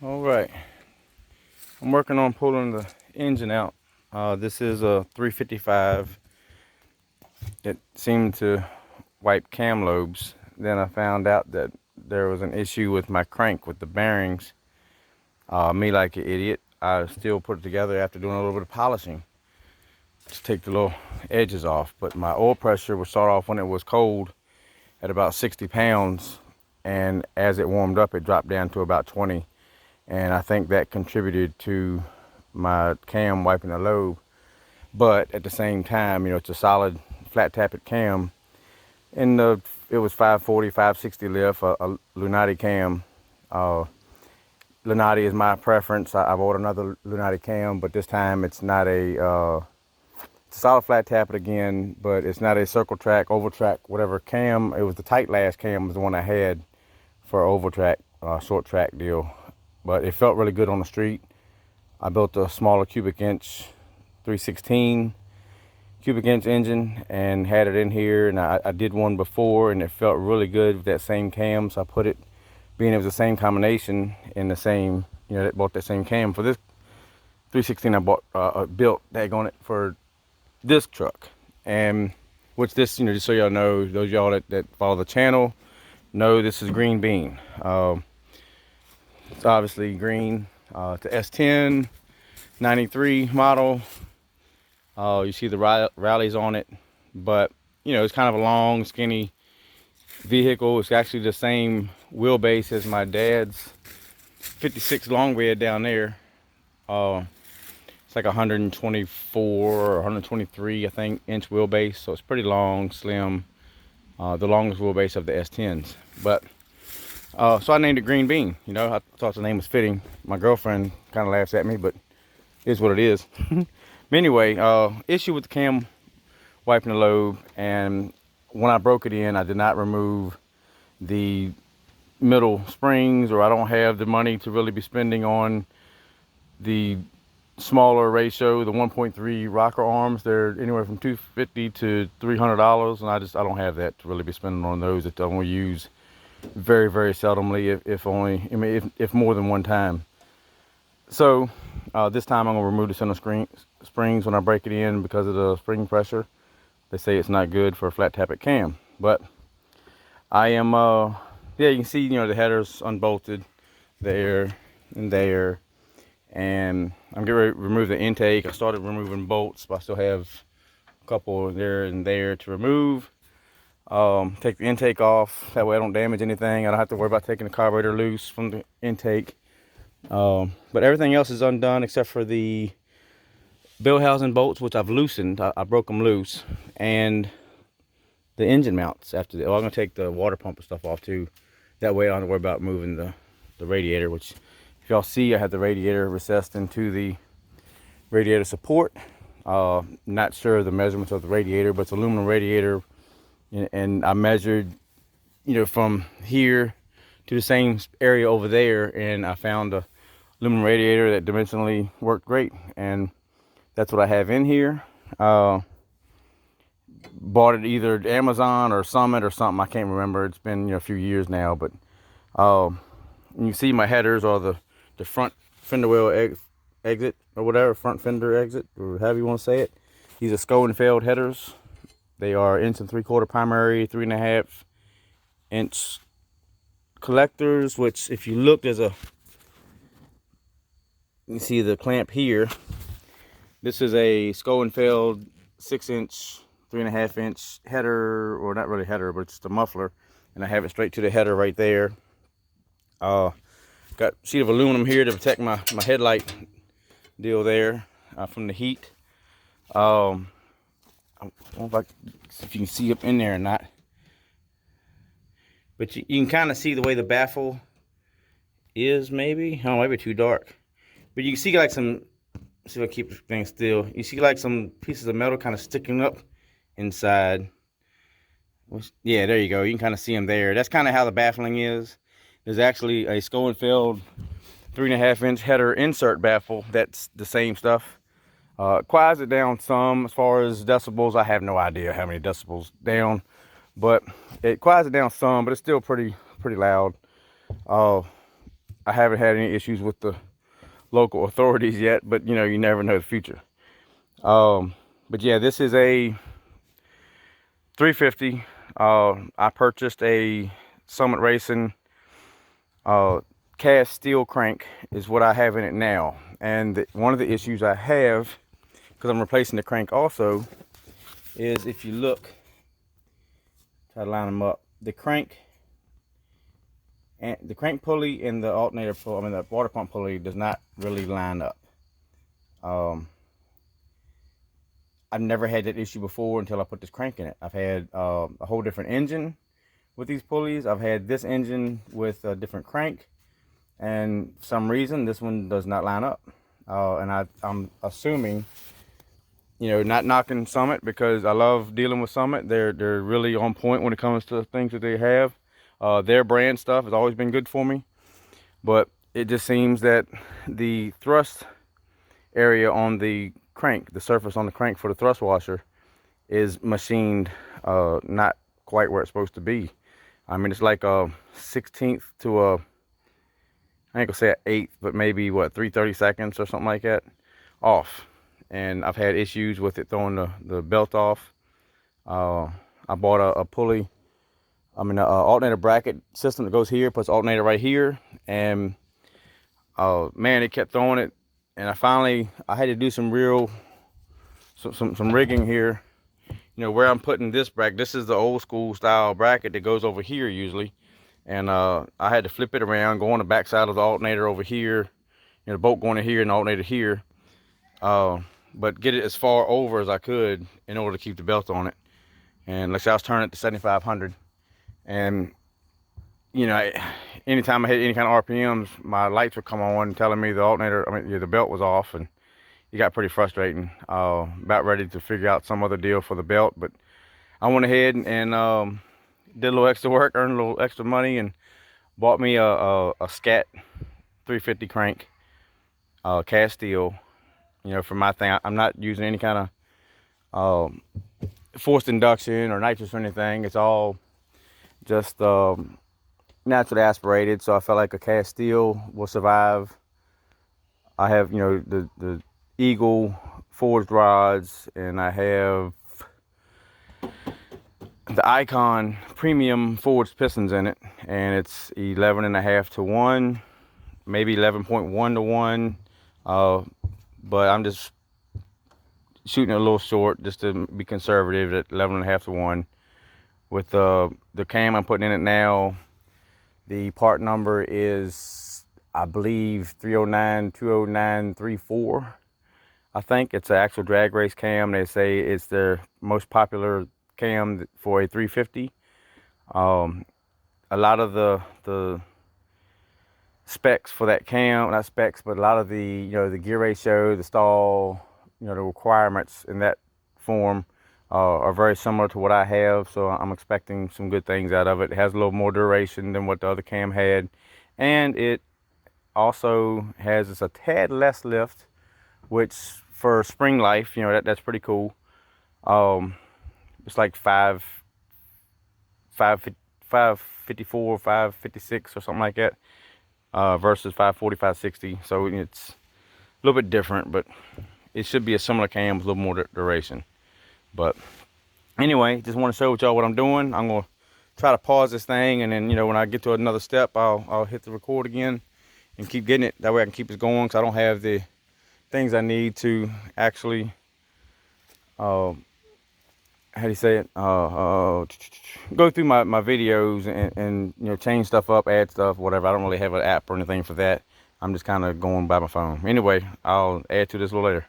All right, I'm working on pulling the engine out. This is a 355. It seemed to wipe cam lobes. Then I found out that there was an issue with my crank with the bearings. Me, like an idiot, I still put it together after doing a little bit of polishing to take the little edges off. But my oil pressure would start off when it was cold at about 60 pounds, and as it warmed up it dropped down to about 20, and I think that contributed to my cam wiping the lobe. But at the same time, it's a solid flat tappet cam, and it was 540 560 lift, a Lunati cam. Lunati is my preference. I've ordered another Lunati cam, but this time it's not it's a solid flat tappet again, but it's not a circle track, oval track, whatever cam. It was the tight last cam was the one I had for oval track, short track deal. But it felt really good on the street. I built a smaller cubic inch 316 cubic inch engine and had it in here, and I did one before and it felt really good with that same cam. So I put it, being it was the same combination in the same, that bought that same cam for this 316 I bought, built on it for this truck. And which this, just so y'all know, those y'all that follow the channel know, this is green bean. It's obviously green. It's a S10 93 model. You see the rallies on it, but it's kind of a long, skinny vehicle. It's actually the same wheelbase as my dad's 56 long bed down there. It's like 124 or 123, I think, inch wheelbase. So it's pretty long, slim. The longest wheelbase of the S10s. But so I named it Green Bean. I thought the name was fitting. My girlfriend kind of laughs at me, but it is what it is. But anyway, issue with the cam wiping the lobe, and when I broke it in, I did not remove the middle springs, or I don't have the money to really be spending on the smaller ratio, the 1.3 rocker arms. They're anywhere from $250 to $300, and I don't have that to really be spending on those. That I only use very, very seldomly, if only, if more than one time. So this time I'm gonna remove the center springs when I break it in because of the spring pressure. They say it's not good for a flat tappet cam, but I am yeah, you can see the headers unbolted there and there, and I'm getting ready to remove the intake. I started removing bolts, but I still have a couple there and there to remove. Take the intake off, that way I don't damage anything. I don't have to worry about taking the carburetor loose from the intake. But everything else is undone except for the bell housing bolts, which I've loosened. I broke them loose, and the engine mounts after that. I'm gonna take the water pump and stuff off too. That way I don't have to worry about moving the radiator, which if y'all see, I have the radiator recessed into the radiator support. Not sure of the measurements of the radiator, but it's aluminum radiator, and I measured, from here to the same area over there, and I found a aluminum radiator that dimensionally worked great, and that's what I have in here. Bought it either at Amazon or Summit or something, I can't remember. It's been a few years now, but you see my headers are the front fender well exit or whatever, front fender exit, or however you want to say it. These are Schoenfeld headers. They are 1 3/4 primary, 3.5 inch collectors, which if you look, you can see the clamp here. This is a Schoenfeld 6-inch, 3.5 inch header, or not really header, but it's the muffler, and I have it straight to the header right there. Got a sheet of aluminum here to protect my headlight deal there from the heat. I don't know if you can see up in there or not, but you can kind of see the way the baffle is, maybe. I don't know, maybe too dark, but you can see like some, see if I keep things still, you see like some pieces of metal kind of sticking up inside. Yeah, there you go. You can kind of see them there. That's kind of how the baffling is. There's actually a Schoenfeld 3.5 inch header insert baffle that's the same stuff. Quiets it down some. As far as decibels, I have no idea how many decibels down, but it quiets it down some, but it's still pretty loud. I haven't had any issues with the local authorities yet, but you know, you never know the future. But yeah, this is a 350. I purchased a Summit Racing cast steel crank is what I have in it now. And one of the issues I have, because I'm replacing the crank also, is if you look, try to line them up, the crank pulley and the alternator pulley, I mean the water pump pulley, does not really line up. I've never had that issue before until I put this crank in it. I've had a whole different engine with these pulleys. I've had this engine with a different crank, and for some reason this one does not line up. And I'm assuming, you know, not knocking Summit, because I love dealing with Summit. They're really on point when it comes to things that they have. Their brand stuff has always been good for me, but it just seems that the thrust area on the crank, the surface on the crank for the thrust washer, is machined not quite where it's supposed to be. I mean, it's like a 16th to a, I ain't gonna say an 8th, but maybe what, 3/32 or something like that off. And I've had issues with it throwing the belt off. I bought a pulley, I mean, an alternator bracket system that goes here, puts alternator right here, and man, it kept throwing it. And I had to do some rigging here. You know, where I'm putting this bracket, this is the old school style bracket that goes over here usually. And I had to flip it around, go on the back side of the alternator over here. You know, the bolt going in here and the alternator here. But get it as far over as I could in order to keep the belt on it. And let's say I was turning it to 7,500. And, you know, anytime I hit any kind of RPMs, my lights would come on telling me the alternator, I mean, yeah, the belt was off, and it got pretty frustrating. About ready to figure out some other deal for the belt, but I went ahead and did a little extra work, earned a little extra money, and bought me a Scat 350 crank, cast steel. You know, for my thing, I'm not using any kind of forced induction or nitrous or anything. It's all just naturally aspirated, so I felt like a cast steel will survive. I have, you know, the Eagle forged rods, and I have the Icon premium forged pistons in it, and it's 11.5 to 1, maybe 11.1 to 1. But I'm just shooting a little short just to be conservative at 11.5 to 1. With the cam I'm putting in it now, the part number is, I believe, 309-209-34. I think it's an actual drag race cam. They say it's their most popular cam for a 350. A lot of the specs for that cam, not specs, but a lot of the, you know, the gear ratio, the stall, you know, the requirements in that form are very similar to what I have, so I'm expecting some good things out of it. It has a little more duration than what the other cam had, and it also has a tad less lift, which for spring life, you know, that's pretty cool. It's like 554, 556 or something like that, versus 540, 560. So it's a little bit different, but it should be a similar cam with a little more duration. But anyway, just want to show y'all what I'm doing. I'm gonna try to pause this thing, and then, you know, when I get to another step, I'll hit the record again and keep getting it. That way I can keep it going, because I don't have the things I need to actually how do you say it, go through my videos and you know, change stuff up, add stuff, whatever. I don't really have an app or anything for that. I'm just kind of going by my phone. Anyway, I'll add to this a little later.